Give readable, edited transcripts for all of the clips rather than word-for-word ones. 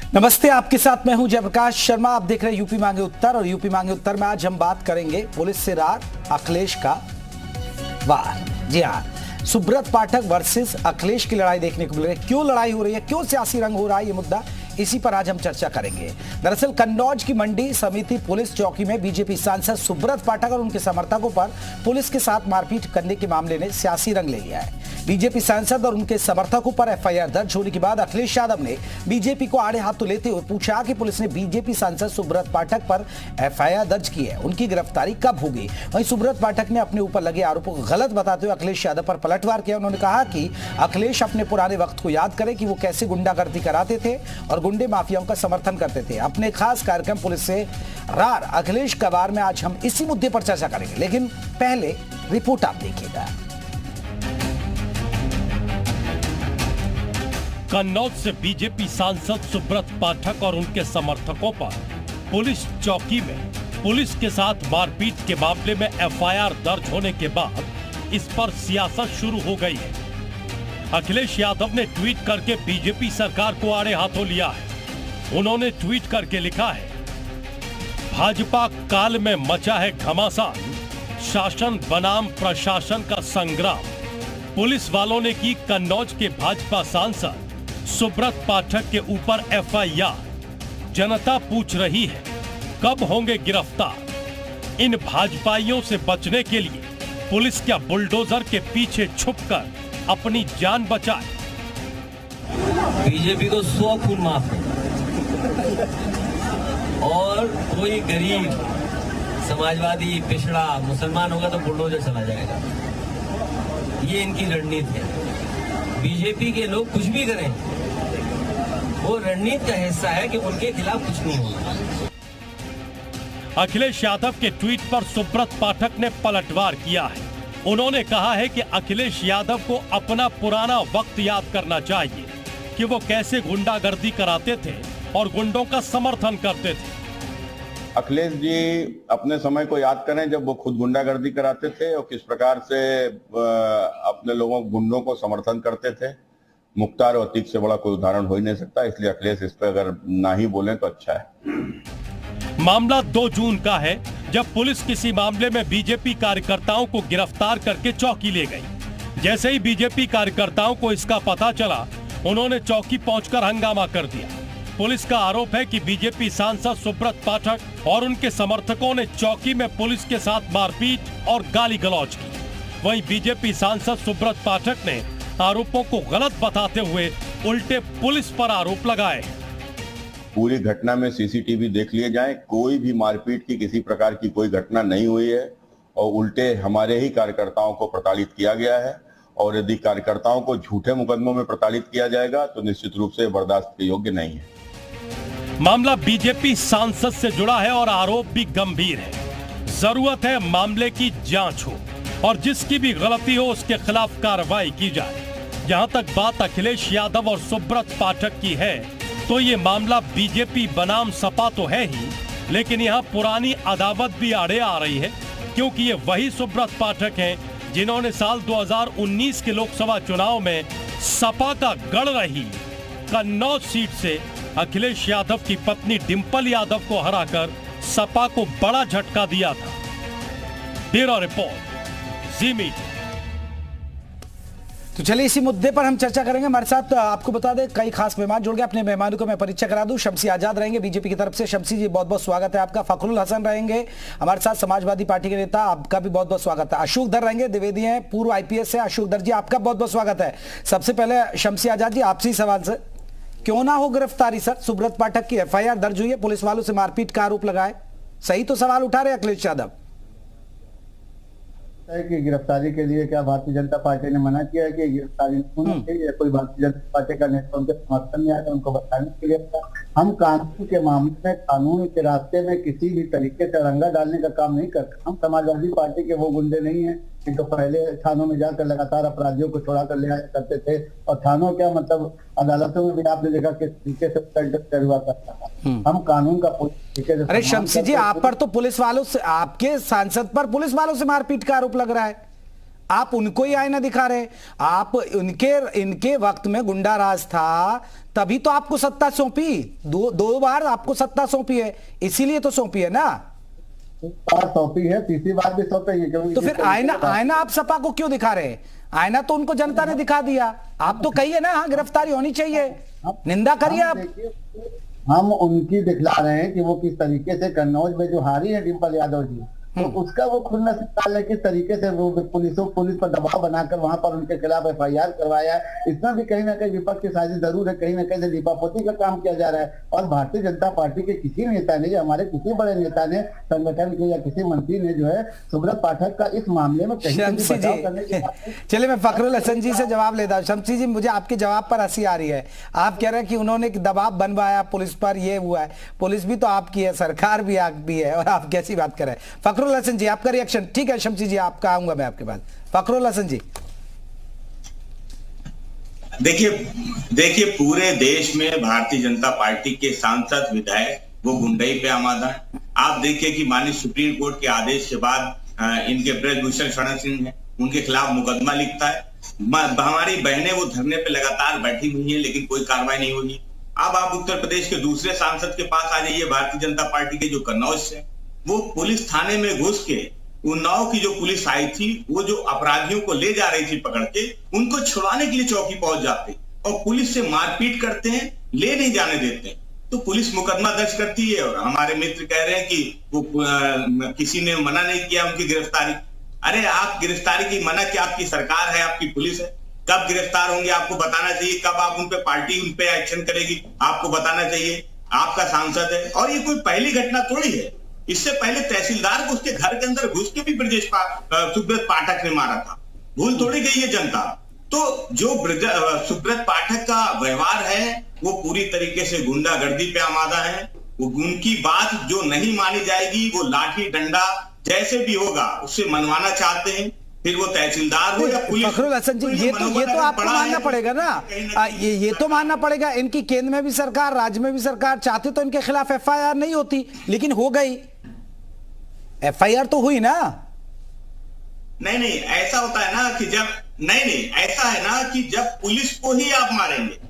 नमस्ते, आपके साथ मैं हूं जयप्रकाश शर्मा। आप देख रहे हैं यूपी मांगे उत्तर, और यूपी मांगे उत्तर में आज हम बात करेंगे पुलिस से रार अखिलेश का वार। जी हां, सुब्रत पाठक वर्सेस अखिलेश की लड़ाई देखने को मिल रही है। क्यों लड़ाई हो रही है, क्यों सियासी रंग हो रहा है, ये मुद्दा इसी पर आज हम चर्चा करेंगे। दरअसल कन्नौज की मंडी समिति पुलिस चौकी में बीजेपी सांसद सुब्रत पाठक और उनके समर्थकों पर पुलिस के साथ मारपीट करने के मामले ने सियासी रंग ले लिया है। बीजेपी सांसद और उनके समर्थकों पर एफआईआर दर्ज होने के बाद अखिलेश यादव ने बीजेपी को आड़े हाथों लेते हुए पूछा कि पुलिस ने बीजेपी सांसद सुब्रत पाठक पर एफआईआर दर्ज की है, उनकी गिरफ्तारी कब होगी। वहीं सुब्रत पाठक ने अपने ऊपर लगे आरोपों को गलत बताते हुए अखिलेश यादव पर पलटवार किया। उन्होंने कहा कि अखिलेश अपने पुराने वक्त को याद करे कि वो कैसे गुंडागर्दी कराते थे और गुंडे माफियाओं का समर्थन करते थे। अपने खास कार्यक्रम पुलिस से रार अखिलेश का वार में आज हम इसी मुद्दे पर चर्चा करेंगे, लेकिन पहले रिपोर्ट आप देखिएगा। कन्नौज से बीजेपी सांसद सुब्रत पाठक और उनके समर्थकों पर पुलिस चौकी में पुलिस के साथ मारपीट के मामले में एफआईआर दर्ज होने के बाद इस पर सियासत शुरू हो गई है। अखिलेश यादव ने ट्वीट करके बीजेपी सरकार को आड़े हाथों लिया है। उन्होंने ट्वीट करके लिखा है, भाजपा काल में मचा है घमासान, शासन बनाम प्रशासन का संग्राम। पुलिस वालों ने की कन्नौज के भाजपा सांसद सुब्रत पाठक के ऊपर एफआईआर। जनता पूछ रही है कब होंगे गिरफ्तार। इन भाजपाइयों से बचने के लिए पुलिस क्या बुलडोजर के पीछे छुपकर अपनी जान बचाए। बीजेपी को 100 खून माफ है और कोई गरीब समाजवादी पिछड़ा मुसलमान होगा तो बुलडोजर चला जाएगा। ये इनकी रणनीति है। बीजेपी के लोग कुछ भी करें, वो रणनीति का हिस्सा है कि उनके खिलाफ कुछ नहीं होगा। अखिलेश यादव के ट्वीट पर सुब्रत पाठक ने पलटवार किया है। उन्होंने कहा है कि अखिलेश यादव को अपना पुराना वक्त याद करना चाहिए कि वो कैसे गुंडागर्दी कराते थे और गुंडों का समर्थन करते थे। अखिलेश जी अपने समय को याद करें जब वो खुद गुंडागर्दी कराते थे और किस प्रकार से अपने लोगों गुंडों को समर्थन करते थे। मुख्तार और अतीक से बड़ा कोई उदाहरण हो ही नहीं सकता, इसलिए अखिलेश इस पर अगर ना ही बोलें तो अच्छा है। मामला 2 जून का है, जब पुलिस किसी मामले में बीजेपी कार्यकर्ताओं को गिरफ्तार करके चौकी ले गई। जैसे ही बीजेपी कार्यकर्ताओं को इसका पता चला, उन्होंने चौकी पहुंचकर हंगामा कर दिया। पुलिस का आरोप है कि बीजेपी सांसद सुब्रत पाठक और उनके समर्थकों ने चौकी में पुलिस के साथ मारपीट और गाली गलौज की। वहीं बीजेपी सांसद सुब्रत पाठक ने आरोपों को गलत बताते हुए उल्टे पुलिस पर आरोप लगाए। पूरी घटना में सीसीटीवी देख लिए जाए, कोई भी मारपीट की किसी प्रकार की कोई घटना नहीं हुई है और उल्टे हमारे ही कार्यकर्ताओं को प्रताड़ित किया गया है। और यदि कार्यकर्ताओं को झूठे मुकदमों में प्रताड़ित किया जाएगा तो निश्चित रूप से बर्दाश्त के योग्य नहीं है। मामला बीजेपी सांसद से जुड़ा है और आरोप भी गंभीर है। जरूरत है मामले की जांच हो और जिसकी भी गलती हो उसके खिलाफ कार्रवाई की जाए। जहां तक बात अखिलेश यादव और सुब्रत पाठक की है, तो ये मामला बीजेपी बनाम सपा तो है ही, लेकिन यहाँ पुरानी अदावत भी आड़े आ रही है, क्योंकि ये वही सुब्रत पाठक हैं जिन्होंने साल 2019 के लोकसभा चुनाव में सपा का गढ़ रही कन्नौज सीट से अखिलेश यादव की पत्नी डिंपल यादव को हराकर सपा को बड़ा झटका दिया था। ब्यूरो रिपोर्ट, जी मीडिया। तो चलिए इसी मुद्दे पर हम चर्चा करेंगे। हमारे साथ आपको बता दें कई खास मेहमान जुड़ गए। अपने मेहमानों को मैं परिचय करा दूं। शमसी आजाद रहेंगे बीजेपी की तरफ से। शमसी जी बहुत बहुत स्वागत है आपका। फखरुल हसन रहेंगे हमारे साथ, समाजवादी पार्टी के नेता, आपका भी बहुत बहुत स्वागत है। अशोक दर रहेंगे, द्विवेदी हैं, पूर्व आईपीएस है। अशोक दर जी आपका बहुत बहुत स्वागत है। सबसे पहले शमसी आजाद जी आपसे ही सवाल सर, क्यों ना हो गिरफ्तारी सर? सुब्रत पाठक की एफआईआर दर्ज हुई है, पुलिस वालों से मारपीट का आरोप लगाए, सही तो सवाल उठा रहे अखिलेश यादव कि गिरफ्तारी के लिए क्या भारतीय जनता पार्टी ने मना किया है कि गिरफ्तारी होनी चाहिए? कोई भारतीय जनता पार्टी का नेता उनके समर्थन में आया उनको बताने के लिए हम कानून के मामले में, कानून के रास्ते में किसी भी तरीके से रंगा डालने का काम नहीं करते। हम समाजवादी पार्टी के वो गुंडे नहीं है कि तो पहले थानों में जाकर लगातार अपराधियों को छोड़ा कर ले आया करते थे। और थानों क्या मतलब अदालतों में भी आपने देखा किस तरीके से हुआ करता था। हम कानून का तरीके से। अरे शमसी जी, आप पर तो पुलिस वालों से, आपके सांसद पर पुलिस वालों से मारपीट का आरोप लग रहा है। आप उनको ही आईना दिखा रहे। आप इनके वक्त में गुंडा राज था, तभी तो आपको सत्ता सौंपी, दो बार आपको सत्ता सौंपी है, इसीलिए तो सौंपी है ना। बार सौंपी है, तीसरी बार भी सौंपेंगे। तो फिर आईना आप सपा को क्यों दिखा रहे हैं? आईना तो उनको जनता ने दिखा दिया। आप तो कहिए ना, हाँ गिरफ्तारी होनी चाहिए, निंदा करिए आप। हम उनकी दिखला रहे हैं कि वो किस तरीके से कन्नौज में जो हारी है डिम्पल यादव जी, तो उसका वो खुलना निकाल है किस तरीके से वो पुलिस पर दबाव बनाकर वहां पर उनके खिलाफ FIR करवाया है। इसमें भी कहीं ना कहीं विपक्ष की साजिश जरूर है, कहीं ना कहीं दीपापोती का काम किया जा रहा है। और भारतीय जनता पार्टी के किसी नेता ने, हमारे किसी बड़े नेता ने, संगठन के या किसी मंत्री ने जो है सुब्रत पाठक का इस मामले में कहीं बचाव करने की बात नहीं। चलिए मैं फखरुल हसन जी से जवाब लेता हूँ। शमसी जी, मुझे आपके जवाब पर हंसी आ रही है। आप कह रहे हैं कि उन्होंने दबाव बनवाया पुलिस पर, ये हुआ है। पुलिस भी तो आपकी है, सरकार भी आपकी है, और आप कैसी बात कर रहे हैं? फखरुल हसन जी आपका रिएक्शन। ठीक है शमसी जी, आपका आऊंगा मैं आपके पास। फखरुल हसन जी, देखिए पूरे देश में भारतीय जनता पार्टी के सांसद विधायक वो गुंडई पे आमादा है। आप देखिए कि माननीय सुप्रीम कोर्ट के आदेश के बाद इनके ब्रजभूषण शरण सिंह है, उनके खिलाफ मुकदमा लिखता है। हमारी बहनें वो धरने पे लगातार बैठी हुई हैं, लेकिन कोई कार्रवाई नहीं हुई। अब आप उत्तर प्रदेश के दूसरे सांसद के पास आ जाइए, भारतीय जनता पार्टी के जो कन्नौज से, वो पुलिस थाने में घुस के उन्नाव की जो पुलिस आई थी, वो जो अपराधियों को ले जा रही थी पकड़ के, उनको छुड़ाने के लिए चौकी पहुंच जाते और पुलिस से मारपीट करते हैं, ले नहीं जाने देते। तो पुलिस मुकदमा दर्ज करती है और हमारे मित्र कह रहे हैं कि वो किसी ने मना नहीं किया उनकी गिरफ्तारी। अरे आप गिरफ्तारी की मना क्या, आपकी सरकार है, आपकी पुलिस है। कब गिरफ्तार होंगे आपको बताना चाहिए, कब आप उन पे पार्टी उन पे एक्शन करेगी आपको बताना चाहिए। आपका सांसद है और ये कोई पहली घटना थोड़ी है। इससे पहले तहसीलदार को उसके घर के अंदर घुस के भी सुब्रत पाठक ने मारा था। भूल थोड़ी गई है जनता। तो जो सुब्रत पाठक का व्यवहार है वो पूरी तरीके से गुंडागर्दी पे आमादा है। वो उनकी बात जो नहीं मानी जाएगी, वो लाठी डंडा जैसे भी होगा उससे मनवाना चाहते हैं, फिर वो तहसीलदार हो या पुलिस। फखरुल हसन जी, ये तो आपको मानना पड़ेगा ना, ये तो मानना पड़ेगा। इनकी केंद्र में भी सरकार, राज्य में भी सरकार चाहती तो इनके खिलाफ FIR नहीं होती, लेकिन हो गई। FIR तो हुई ना। नहीं ऐसा होता है ना कि जब नहीं ऐसा है ना कि जब पुलिस को ही आप मारेंगे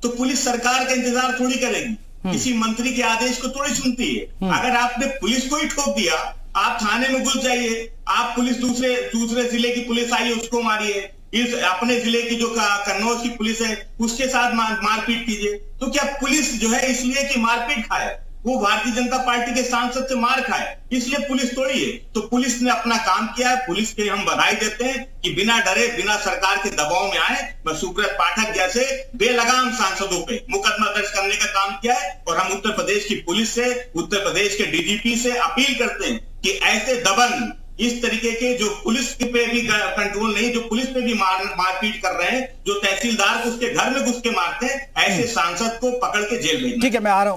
तो पुलिस सरकार का इंतजार थोड़ी करेगी, किसी मंत्री के आदेश को थोड़ी सुनती है। अगर आपने पुलिस को ही ठोक दिया, आप थाने में घुस जाइए, आप पुलिस दूसरे जिले की पुलिस आई है उसको मारिए, इस अपने जिले की जो कन्नौज की पुलिस है उसके साथ मारपीट कीजिए। तो क्या पुलिस जो है इसलिए कि मारपीट खाए, वो भारतीय जनता पार्टी के सांसद से मार खाए इसलिए पुलिस तोड़ी है? तो पुलिस ने अपना काम किया है। पुलिस के हम बधाई देते हैं कि बिना डरे, बिना सरकार के दबाव में आए सुब्रत पाठक जैसे बेलगाम सांसदों पे मुकदमा दर्ज करने का काम किया है। और हम उत्तर प्रदेश की पुलिस से, उत्तर प्रदेश के DGP से अपील करते हैं कि ऐसे दबंग, इस तरीके के जो पुलिस पे भी कंट्रोल नहीं, जो पुलिस पे भी मारपीट कर रहे हैं, जो तहसीलदार को उसके घर में घुस के मारते हैं, ऐसे सांसद को पकड़ के जेल भेजना। ठीक है, मैं आ रहा हूं।